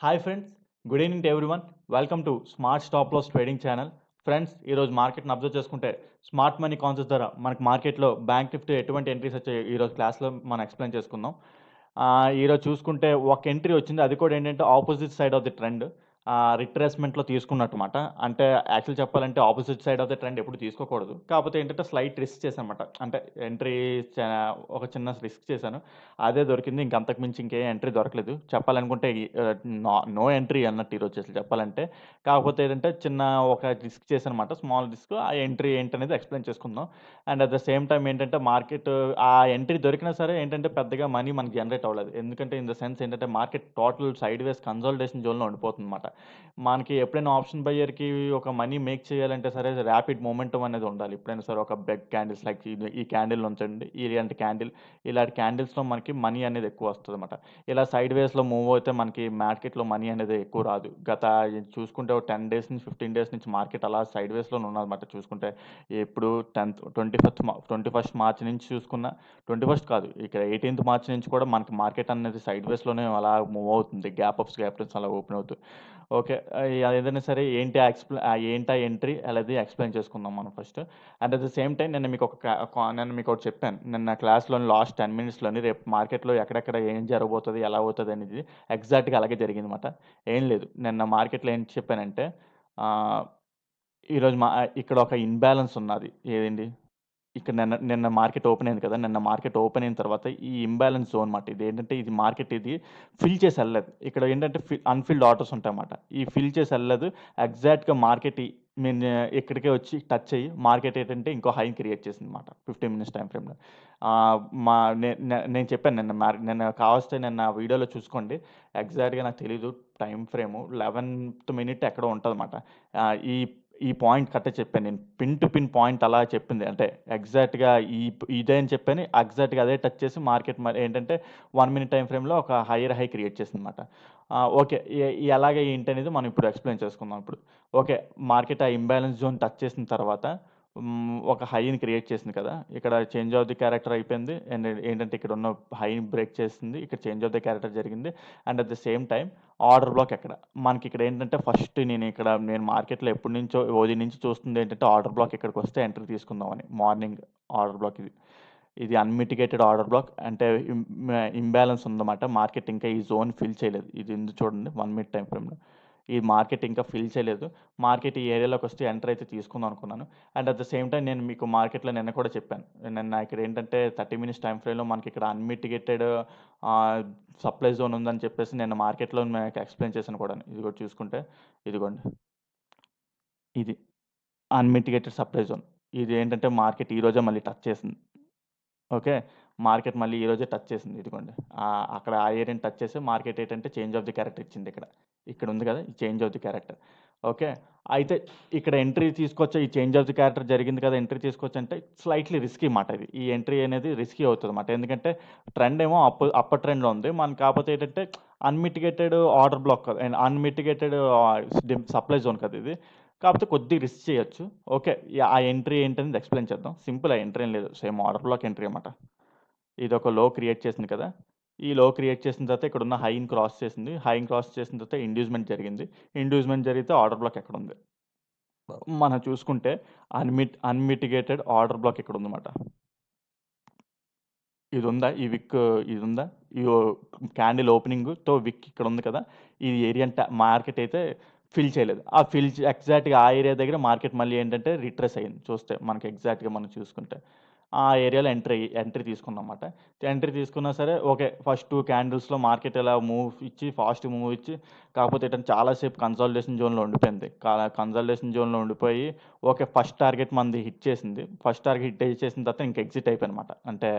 Hi friends, good evening to everyone. Welcome to smart stop loss trading channel. Friends, ఈరోజు మార్కెట్ని observe చేసుకుంటే smart money concept ద్వారా మనకు మార్కెట్లో బ్యాంక్ నిఫ్టీ ఎటువంటి ఎంట్రీస్ వచ్చాయి ఈరోజు క్లాస్లో మనం ఎక్స్ప్లెయిన్ చేసుకుందాం. ఈరోజు చూసుకుంటే ఒక ఎంట్రీ వచ్చింది, అది కూడా ఏంటంటే opposite side of the trend. రిట్రేస్మెంట్లో తీసుకున్నట్టుమాట. అంటే యాక్చువల్ చెప్పాలంటే opposite side of the trend ఎప్పుడు తీసుకోకూడదు. కాకపోతే ఏంటంటే స్లైట్ రిస్క్ చేశానమాట. అంటే ఎంట్రీ ఒక చిన్న రిస్క్ చేశాను. అదే దొరికింది. ఇంక అంతకు మించి ఇంకే ఎంట్రీ దొరకలేదు. చెప్పాలనుకుంటే నో ఎంట్రీ అన్నట్టు ఈరోజు అసలు చెప్పాలంటే. కాకపోతే ఏంటంటే చిన్న ఒక రిస్క్ చేశానమాట. Small risk. ఆ ఎంట్రీ ఏంటనేది ఎక్స్‌ప్లెయిన్ చేసుకుందాం. And at the same time ఏంటంటే మార్కెట్ ఆ ఎంట్రీ దొరికినా సరే ఏంటంటే పెద్దగా మనీ మనకు జనరేట్ అవ్వలేదు. ఎందుకంటే ఇన్ ద సెన్స్ ఏంటంటే మార్కెట్ టోటల్ సైడ్‌వేస్ కన్సాలిడేషన్ జోన్‌లో ఉండిపోతుందన్నమాట. మనకి ఎప్పుడైనా ఆప్షన్ బయ్యర్‌కి ఒక మనీ మేక్ చేయాలంటే సరే ర్యాపిడ్ మొమెంటమ్ అనేది ఉండాలి. ఎప్పుడైనా సరే ఒక బిగ్ క్యాండిల్స్ లైక్ ఈ క్యాండిల్ ఉంచండి. ఇలాంటి క్యాండిల్స్‌లో మనకి మనీ అనేది ఎక్కువ వస్తదన్నమాట. ఇలా సైడ్ వేస్‌లో మూవ్ అవుతే మనకి మార్కెట్‌లో మనీ అనేది ఎక్కువ రాదు. చూసుకుంటే ఒక 10 డేస్ నుంచి 15 డేస్ నుంచి మార్కెట్ అలా సైడ్ వేస్‌లోనే ఉన్నదన్నమాట చూసుకుంటే. ఎప్పుడు 21st మార్చ్ నుంచి చూసుకున్న 21st కాదు. ఇక్కడ 18థ్ మార్చ్ నుంచి కూడా మనకి మార్కెట్ అనేది సైడ్ వేస్‌లోనే అలా మూవ్ అవుతుంది. గ్యాప్ డౌన్స్ అలా ఓపెన్ అవుతూ. ఓకే. ఏదైనా సరే ఏంటా ఎంట్రీ అనేది ఎక్స్‌ప్లెయిన్ చేసుకుందాం మనం first. And at the same time నిన్న మీకొకటి చెప్పాను. నిన్న క్లాస్‌లోని లాస్ట్ 10 మినిట్స్‌లోని రేపు మార్కెట్‌లో ఎక్కడెక్కడ ఏం జరగబోతది, ఎలా అవుతది అనేది ఎగ్జాక్ట్‌గా అలాగే జరిగిందన్నమాట. ఏం లేదు. నిన్న మార్కెట్‌లో ఏం చెప్పానంటే ఆహ్, ఈరోజు ఇక్కడ ఒక ఇంబాలన్స్ ఉన్నది. ఏదండి? ఇక్కడ నిన్న నిన్న మార్కెట్ ఓపెన్ అయింది కదా! నిన్న మార్కెట్ ఓపెన్ అయిన తర్వాత ఈ ఇంబాలన్స్ జోన్ మాట. ఇది మార్కెట్ ఫిల్ చేసి ఎళ్ళలేదు. ఇక్కడ ఏంటంటే అన్‌ఫిల్డ్ ఆర్డర్స్ ఉంటాయన్నమాట. ఈ ఫిల్ చేసి ఎళ్ళలేదు. ఎగ్జాక్ట్‌గా మార్కెట్ మీన్ ఇక్కడికే వచ్చి టచ్ అయ్యి మార్కెట్ ఏంటంటే ఇంకో హైని క్రియేట్ చేసిందన్నమాట. 15 మినిట్స్ టైమ్ ఫ్రేమ్‌లో. ఆహ్, మా నే నే నేను చెప్పాను నిన్న కావస్తే నిన్న వీడియోలో చూసుకోండి. ఎగ్జాక్ట్‌గా నాకు తెలీదు టైమ్ ఫ్రేము. 11థ్ మినిట్ ఎక్కడో ఉంటదన్నమాట. ఈ ఈ పాయింట్ కరెక్టే చెప్పాను నేను. పిన్ టు పిన్ పాయింట్ అలా చెప్పింది. అంటే ఎగ్జాక్ట్‌గా ఇదే అని చెప్పని ఎగ్జాక్ట్‌గా అదే టచ్ చేసి మార్కెట్ మరి ఏంటంటే 1 మినిట్ టైమ్ ఫ్రేమ్‌లో ఒక హైయర్ హై క్రియేట్ చేసిందన్నమాట. ఓకే. ఎలాగ ఏంటి అనేది మనం ఇప్పుడు ఎక్స్‌ప్లెయిన్ చేసుకుందాం ఇప్పుడు. ఓకే. మార్కెట్ ఆ ఇంబాలన్స్ జోన్ టచ్ చేసిన తర్వాత ఒక హైని క్రియేట్ చేసింది కదా! ఇక్కడ చేంజ్ ఆఫ్ ది క్యారెక్టర్ అయిపోయింది. అండ్ ఏంటంటే ఇక్కడ ఉన్న హైని బ్రేక్ చేసింది. ఇక్కడ చేంజ్ ఆఫ్ ది క్యారెక్టర్ జరిగింది. And at the same time order black ఎక్కడ? మనకిక్కడ ఏంటంటే ఫస్ట్ నేను మార్కెట్‌లో ఎప్పటినుంచో ఉదయం నుంచి చూస్తుంది ఏంటంటే ఆర్డర్ బ్లాక్ ఇక్కడికొస్తే ఎంట్రీ తీసుకుందామని. మార్నింగ్ ఆర్డర్ బ్లాక్ ఇది. ఇది అన్‌మిటిగేటెడ్ ఆర్డర్ బ్లాక్ అంటే ఇంబాలన్స్ ఉందన్నమాట. మార్కెట్ ఇంకా ఈ జోన్ ఫిల్ చేయలేదు. ఇది ఉంది చూడండి 1 మినిట్ టైమ్ ఫ్రేమ్‌లో. ఈ మార్కెట్ ఇంకా ఫిల్ చేయలేదు. మార్కెట్ ఈ ఏరియాలోకొస్తే ఎంటర్ అయితే తీసుకుందాం అనుకున్నాను. And at the same time నేను మీకు మార్కెట్‌లో నిన్న కూడా చెప్పాను. నిన్న ఇక్కడ ఏంటంటే 30 మినిట్స్ టైమ్ ఫ్రేమ్‌లో మనకి ఇక్కడ అన్‌మిటిగేటెడ్ ఆహ్, సప్లై జోన్ ఉందని చెప్పేసి నిన్న మార్కెట్‌లో మీకు ఎక్స్‌ప్లెయిన్ చేశాను కూడాను. ఇది కూడా చూసుకుంటే ఇదిగోండి. ఇది అన్‌మిటిగేటెడ్ సప్లై జోన్. ఇది ఏంటంటే మార్కెట్ ఈరోజే మళ్ళీ టచ్ చేసింది. ఓకే. మార్కెట్ మళ్ళీ ఈరోజే టచ్ చేసింది. ఇదిగోండి. అక్కడ ఆ ఏరియాని టచ్ చేసి మార్కెట్ ఏంటంటే చేంజ్ ఆఫ్ ది క్యారెక్టర్ ఇచ్చిందిక్కడ. ఇక్కడుంది కదా! ఈ change of the character. Okay. అయితే ఇక్కడ ఎంట్రీ తీసుకోవచ్చా? ఈ చేంజ్ ఆఫ్ ది క్యారెక్టర్ జరిగింది కదా! ఎంట్రీ తీసుకోవచ్చంటే స్లైట్‌లీ రిస్కీ మాట ఇది. ఈ ఎంట్రీ అనేది రిస్కీ అవుతదన్నమాట. ఎందుకంటే ట్రెండ్ ఏమో అప్పర్ ట్రెండ్‌లో ఉంది. మనకు కాపోతే ఏంటంటే అన్‌మిటిగేటెడ్ ఆర్డర్ బ్లాక్ కాదు. అండ్ అన్‌మిటిగేటెడ్ సప్లై జోన్ కదా! ఇది. కాపోతే కొద్దిగా రిస్క్ చేయొచ్చు. ఓకే. ఆ ఎంట్రీ ఏంటనేది ఎక్స్‌ప్లెయిన్ చేద్దాం. సింపుల్ ఆ ఎంట్రీ ఏం లేదు. సేమ్ ఆర్డర్ బ్లాక్ ఎంట్రీ అన్నమాట. ఇదొక లో క్రియేట్ చేసింది కదా! ఈ లో క్రియేట్ చేసిన తర్వాత ఇక్కడున్న హైని క్రాస్ చేసింది. హైని క్రాస్ చేసిన తర్వాత ఇండ్యూస్‌మెంట్ జరిగింది. ఇండ్యూస్‌మెంట్ జరిగితే ఆర్డర్ బ్లాక్ ఎక్కడుంది? మనం చూసుకుంటే అన్‌మిటిగేటెడ్ ఆర్డర్ బ్లాక్ ఇక్కడుందన్నమాట. ఇదుందా? ఇదుందా? ఈ ఓ క్యాండిల్ ఓపెనింగ్‌తో విక్ ఇక్కడుంది కదా! ఈ ఏరియా మార్కెట్ అయితే ఫిల్ చేయలేదు. ఆ ఫిల్ చే ఎగ్జాక్ట్‌గా ఆ ఏరియా దగ్గర మార్కెట్ మళ్ళీ ఏంటంటే రిట్రేస్ అయింది చూస్తే. మనకి ఎగ్జాక్ట్‌గా మనం చూసుకుంటే. ఆ ఏరియాలో ఎంట్రీ తీసుకున్నామన్నమాట. ఎంట్రీ తీసుకున్నా సరే ఓకే. ఫస్ట్ 2 క్యాండిల్స్‌లో మార్కెట్ ఇలా ఫాస్ట్ మూవ్ ఇచ్చి కాకపోతే ఏంటంటే చాలా సేపు కన్సాలిడేషన్ జోన్‌లో ఉండిపోయింది. కన్సాలిడేషన్ జోన్‌లో ఉండిపోయి ఓకే. ఫస్ట్ టార్గెట్ మనది హిట్ చేసింది. ఫస్ట్ టార్గెట్ హిట్ చేసిన తర్వాత ఇంక ఎగ్జిట్ అయిపోయానన్నమాట. అంటే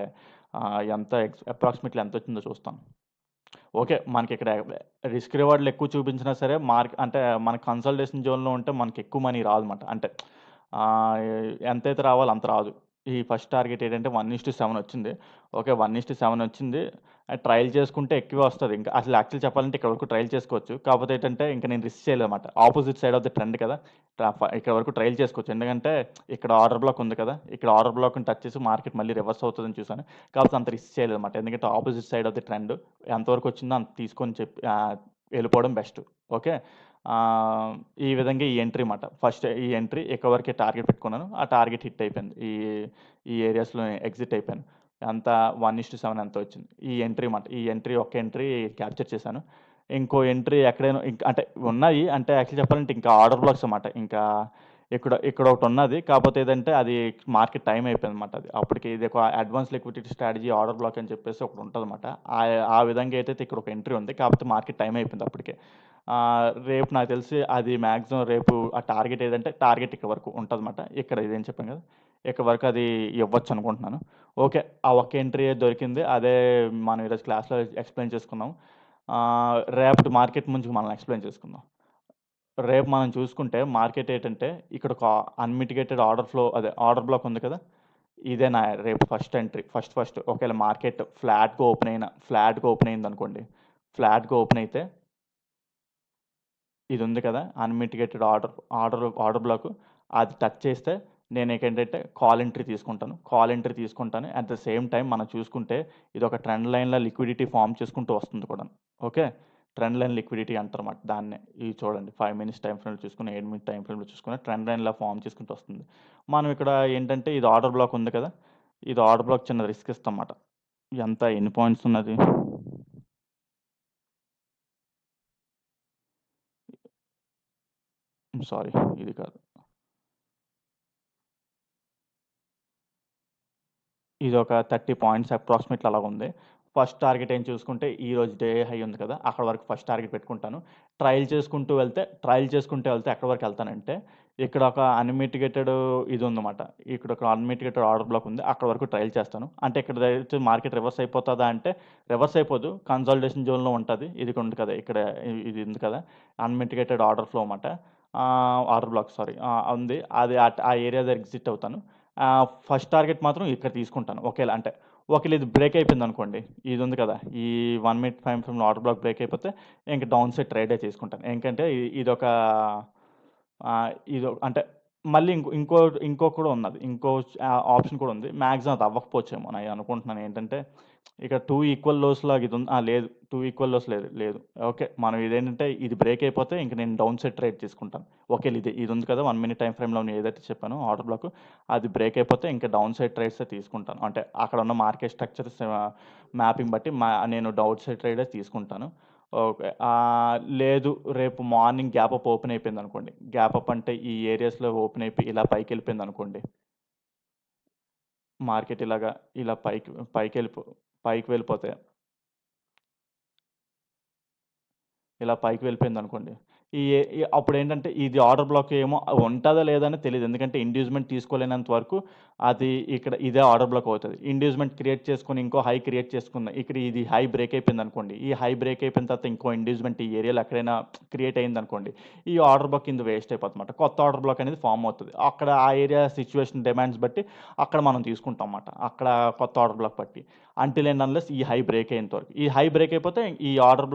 ఎంత అప్రాక్సిమేట్‌లీ ఎంతొచ్చిందో చూస్తాను. ఓకే. మనకిక్కడ రిస్క్ రివార్డ్‌లు ఎక్కువ చూపించినా సరే అంటే మన కన్సాలిడేషన్ జోన్‌లో ఉంటే మనకెక్కువ మనీ రాదన్నమాట. అంటే ఆహ్, ఎంతైతే రావాలో అంత రాదు. ఈ ఫస్ట్ టార్గెట్ ఏంటంటే 1:7 వచ్చింది. ఓకే. 1:7 వచ్చింది. ట్రయల్ చేసుకుంటే ఎక్కువే వస్తది. ఇంకా అసలు యాక్చువల్ చెప్పాలంటే ఇక్కడ వరకు ట్రయల్ చేసుకోవచ్చు. కాకపోతే ఏంటంటే ఇంక నేను రిస్క్ చేయలేదన్నమాట. Opposite side of the trend కదా! ఇక్కడ వరకు ట్రయల్ చేసుకోవచ్చు. ఎందుకంటే ఇక్కడ ఆర్డర్ బ్లాక్ ఉంది కదా! ఇక్కడ ఆర్డర్ బ్లాక్‌ని టచ్ చేసి మార్కెట్ మళ్ళీ రివర్స్ అవుతదని చూసాను. కాకపోతే అంత రిస్క్ చేయలేదన్నమాట. ఎందుకంటే opposite side of the trend ఎంతవరకు వచ్చిందో అంత తీసుకొని చెప్పి వెళ్ళిపోవడం బెస్ట్. ఓకే. ఈ విధంగా ఈ ఎంట్రీ మాట. ఫస్ట్ ఈ ఎంట్రీ ఇక్కడ వరకే టార్గెట్ పెట్టుకున్నాను. ఆ టార్గెట్ హిట్ అయిపోయింది. ఈ ఏరియాస్‌లో ఎగ్జిట్ అయిపోయాను. ఎంత 1:7 ఎంతో వచ్చింది. ఈ ఎంట్రీ మాట. ఈ ఎంట్రీ ఒక్క ఎంట్రీ క్యాప్చర్ చేశాను. ఇంకో ఎంట్రీ ఎక్కడైనా అంటే ఉన్నాయి. అంటే యాక్చువల్లీ చెప్పాలంటే ఇంకా ఆర్డర్ బ్లాక్స్ అన్నమాట. ఇంకా ఇక్కడ ఒకటున్నది. కాపోతే ఏదంటే అది మార్కెట్ టైమ్ అయిపోయిందన్నమాట అది. అప్పటికి ఇది ఒక advance liquidity strategy order black అని చెప్పేసి ఒకటుంటదన్నమాట. ఆ విధంగా అయితే ఇక్కడ ఒక ఎంట్రీ ఉంది. కాపోతే మార్కెట్ టైమ్ అయిపోయింది అప్పటికే. రేపు నాకు తెలిసి అది మాక్సిమం రేపు ఆ టార్గెట్ ఏదంటే టార్గెట్ ఇక్కడ వరకు ఉంటదన్నమాట. ఇక్కడ ఇదేం చెప్పాను కదా! ఇక్కడ వరకు అది ఇవ్వచ్చు అనుకుంటున్నాను. ఓకే. ఆ ఒక్క ఎంట్రీయే దొరికింది. అదే మనం ఈరోజు క్లాస్‌లో ఎక్స్‌ప్లెయిన్ చేసుకుందాం. రేపటి మార్కెట్ గురించి మనం ఎక్స్‌ప్లెయిన్ చేసుకుందాం. రేపు మనం చూసుకుంటే మార్కెట్ ఏంటంటే ఇక్కడ ఒక అన్‌మిటిగేటెడ్ ఆర్డర్ ఫ్లో అదే ఆర్డర్ బ్లాక్ ఉంది కదా! ఇదే నా రేపు ఫస్ట్ ఎంట్రీ. ఫస్ట్ ఒకవేళ మార్కెట్ ఫ్లాట్‌గా ఓపెన్ అయిందనుకోండి. ఫ్లాట్‌గా ఓపెన్ అయితే ఇది ఉంది కదా! Unmitigated order block. అది టచ్ చేస్తే నేనేంటంటే కాల్ ఎంట్రీ తీసుకుంటాను. కాల్ ఎంట్రీ తీసుకుంటాను. అట్ ద సేమ్ టైమ్ మనం చూసుకుంటే ఇదొక ట్రెండ్ లైన్‌లో లిక్విడిటీ ఫార్మ్ చేసుకుంటూ వస్తుంది కూడాను. ఓకే. ట్రెండ్ లైన్ లిక్విడిటీ అంటారన్నమాట దాన్నే. ఇది చూడండి 5 మినిట్స్ టైమ్ ఫ్రేమ్‌లో చూసుకున్న, 7 మినిట్ టైమ్ ఫ్రేమ్‌లో చూసుకున్న ట్రెండ్ లైన్‌లా ఫార్మ్ చేసుకుంటూ వస్తుంది. మనం ఇక్కడ ఏంటంటే ఇది ఆర్డర్ బ్లాక్ ఉంది కదా! ఇది ఆర్డర్ బ్లాక్ చిన్న రిస్క్ ఇస్తామన్నమాట. ఎంత ఎన్ని పాయింట్స్ ఉన్నది? సారీ ఇది కాదు. ఇదొక 30 పాయింట్స్ అప్రాక్సిమేట్‌లీ అలాగుంది. ఫస్ట్ టార్గెట్ ఏం చూసుకుంటే ఈరోజు డే హై ఉంది కదా! అక్కడ వరకు ఫస్ట్ టార్గెట్ పెట్టుకుంటాను. ట్రయల్ చేసుకుంటూ వెళ్తే ఎక్కడి వరకు ఎళ్తానంటే, ఇక్కడ ఒక అన్‌మిటిగేటెడ్ ఇది ఉందన్నమాట. ఇక్కడ ఒక అన్‌మిటిగేటెడ్ ఆర్డర్ బ్లాక్ ఉంది. అక్కడి వరకు ట్రయల్ చేస్తాను. అంటే ఇక్కడ డైరెక్ట్ మార్కెట్ రివర్స్ అయిపోతదా అంటే, రివర్స్ అయిపోదు. కన్సాలిడేషన్ జోన్‌లో ఉంటది. ఇది ఉంది కదా! ఇక్కడ ఇది ఉంది కదా! అన్‌మిటిగేటెడ్ ఆర్డర్ ఫ్లో అన్నమాట. Order black sorry. ఉంది. అది ఆ ఏరియా దగ్గర ఎగ్జిట్ అవుతాను. ఫస్ట్ టార్గెట్ మాత్రం ఇక్కడ తీసుకుంటాను. ఒకేళ ఇది బ్రేక్ అయిపోయిందనుకోండి. ఇది ఉంది కదా! ఈ 1 మినిట్ టైమ్ ఫ్రేమ్‌లో ఆర్డర్ బ్లాక్ బ్రేక్ అయిపోతే ఇంక డౌన్ సైడ్ ట్రేడే చేసుకుంటాను. ఏంకంటే ఇదొక అంటే మళ్ళీ ఇంకో కూడా ఉన్నది. ఆప్షన్ కూడా ఉంది. మాక్సిమం అది అవ్వకపోవచ్చేమో నేను అనుకుంటున్నాను. ఏంటంటే ఇక్కడ 2 ఈక్వల్ లోస్ లాగా ఇది ఉంది. లేదు. 2 ఈక్వల్ లోస్ లేదు. ఓకే. మనం ఇదేంటంటే ఇది బ్రేక్ అయిపోతే ఇంక నేను డౌన్ సైడ్ ట్రేడ్ తీసుకుంటాను. ఒకేళ ఇది ఉంది కదా! 1 మినిట్ టైమ్ ఫ్రేమ్‌లో నేను ఏదైతే చెప్పానో ఆర్డర్ బ్లాక్ అది బ్రేక్ అయిపోతే ఇంక డౌన్ సైడ్ ట్రేడ్సే తీసుకుంటాను. అంటే అక్కడ ఉన్న మార్కెట్ స్ట్రక్చర్స్ మ్యాపింగ్ బట్టి నేను డౌన్ సైడ్ ట్రేడే తీసుకుంటాను. ఓకే. లేదు రేపు మార్నింగ్ గ్యాప్ అప్ ఓపెన్ అయిపోయిందనుకోండి. గ్యాప్ అప్ అంటే ఈ ఏరియాస్‌లో ఓపెన్ అయిపోయి ఇలా పైకెళ్ళిపోయిందనుకోండి. మార్కెట్ ఇలా పైకి వెళ్ళిపోతే ఇలా పైకి వెళ్ళిపోయిందనుకోండి. అప్పుడేంటంటే ఇది ఆర్డర్ బ్లాక్ ఏమో ఉంటదా లేదా అని తెలీదు. ఎందుకంటే ఇండ్యూస్‌మెంట్ తీసుకోలేనంత వరకు అది ఇదే ఆర్డర్ బ్లాక్ అవుతది. ఇండ్యూస్‌మెంట్ క్రియేట్ చేసుకొని ఇంకో హై క్రియేట్ చేసుకుందాం. ఇక్కడ ఇది హై బ్రేక్ అయిపోయిందనుకోండి. ఈ హై బ్రేక్ అయిపోయిన తర్వాత ఇంకో ఇండ్యూస్‌మెంట్ ఈ ఏరియాలో ఎక్కడైనా క్రియేట్ అయిందనుకోండి. ఈ ఆర్డర్ బ్లాక్ కింద వేస్ట్ అయిపోద్దన్నమాట. కొత్త ఆర్డర్ బ్లాక్ అనేది ఫార్మ్ అవుతది. అక్కడ ఆ ఏరియా సిట్యుయేషన్ డిమాండ్స్ బట్టి అక్కడ మనం తీసుకుంటాం మాట. అక్కడ కొత్త ఆర్డర్ బ్లాక్ బట్టి. అంటిల్ అండ్ అన్లెస్ ఈ హై బ్రేక్ అయ్యేంత వరకు. ఈ హై బ్రేక్ అయిపోతే ఈ ఆర్డర్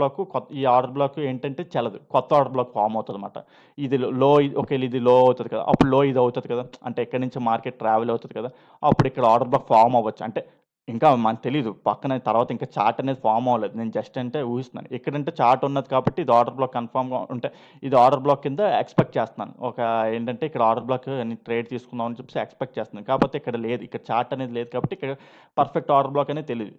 బ్లాక్ ఏంటంటే చెల్లదు. కొత్త ఆర్డర్ బ్లాక్ ఫార్మ్ అవుతదన్నమాట. ఒకేళ ఇది లో అవుతది కదా! అప్పుడు లో ఇది అవుతది కదా! అంటే ఎక్కడి నుంచి మార్కెట్ ట్రావెల్ అవుతది కదా! అప్పుడు ఇక్కడ ఆర్డర్ బ్లాక్ ఫార్మ్ అవ్వచ్చు. అంటే ఇంకా మనకు తెలీదు. పక్కన తర్వాత ఇంకా చార్ట్ అనేది ఫార్మ్ అవ్వలేదు. నేను జస్ట్ అంటే ఊహిస్తున్నాను. ఇక్కడంటే చార్ట్ ఉన్నది కాబట్టి ఇది ఆర్డర్ బ్లాక్ కన్ఫర్మ్‌గా ఉంటే ఇది ఆర్డర్ బ్లాక్ కింద ఎక్స్‌పెక్ట్ చేస్తున్నాను. ఏంటంటే ఇక్కడ ఆర్డర్ బ్లాక్ ట్రేడ్ తీసుకుందాం అని చెప్పేసి ఎక్స్‌పెక్ట్ చేస్తున్నాను. కాకపోతే ఇక్కడ లేదు. ఇక్కడ చార్ట్ అనేది లేదు కాబట్టి ఇక్కడ పర్ఫెక్ట్ ఆర్డర్ బ్లాక్ అనేది తెలీదు.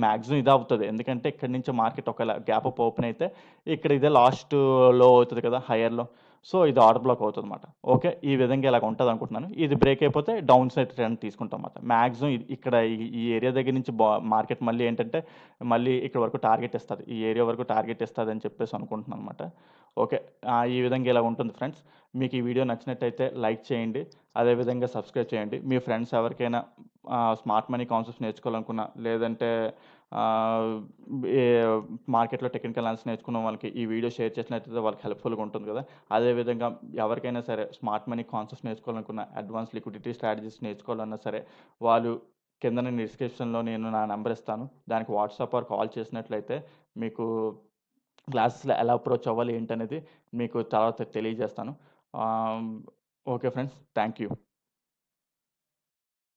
మాక్సిమం ఇదే అవుతది. ఎందుకంటే ఇక్కడి నుంచి మార్కెట్ ఒకవేళ గ్యాప్ అప్ ఓపెన్ అయితే ఇక్కడ ఇదే లాస్ట్ లో అవుతది కదా! హైయర్‌లో. సో, ఇది ఆర్డర్ బ్లాక్ అవుతదన్నమాట. ఓకే. ఈ విధంగా ఇలాగ ఉంటదనుకుంటున్నాను. ఇది బ్రేక్ అయిపోతే డౌన్ సైడ్ ట్రెండ్ తీసుకుంటామన్నమాట. మాక్సిమం ఇక్కడ ఈ ఏరియా దగ్గర నుంచి మార్కెట్ మళ్ళీ ఏంటంటే మళ్ళీ ఇక్కడి వరకు టార్గెట్ ఇస్తది. ఈ ఏరియా వరకు టార్గెట్ ఇస్తదని చెప్పేసి అనుకుంటున్నానన్నమాట. ఓకే. ఈ విధంగా ఇలా ఉంటుంది ఫ్రెండ్స్. మీకు ఈ వీడియో నచ్చినట్టయితే లైక్ చేయండి. అదే విధంగా సబ్స్క్రైబ్ చేయండి. మీ ఫ్రెండ్స్ ఎవరికైనా స్మార్ట్ మనీ కాన్సెప్ట్స్ నేర్చుకోవాలనుకున్నా లేదంటే ఆహ్, ఏ మార్కెట్‌లో టెక్నికల్ అనాలిసిస్ నేర్చుకున్న వాళ్ళకి ఈ వీడియో షేర్ చేసినట్టయితే వాళ్ళకి హెల్ప్‌ఫుల్‌గా ఉంటుంది కదా! అదే విధంగా ఎవరికైనా సరే స్మార్ట్ మనీ కాన్సెప్ట్స్ నేర్చుకోవాలనుకున్న, అడ్వాన్స్ లిక్విడిటీ స్ట్రాటజీస్ నేర్చుకోవాలన్నా సరే వాళ్ళు కింద నేను డిస్క్రిప్షన్‌లో నేను నా నంబర్ ఇస్తాను. దానికి వాట్సాప్ ఆర్ కాల్ చేసినట్లయితే మీకు క్లాసెస్‌లో ఎలా అప్రోచ్ అవ్వాలి ఏంటనేది మీకు తర్వాత తెలియజేస్తాను. ఆహ్, ఓకే ఫ్రెండ్స్. Thank you.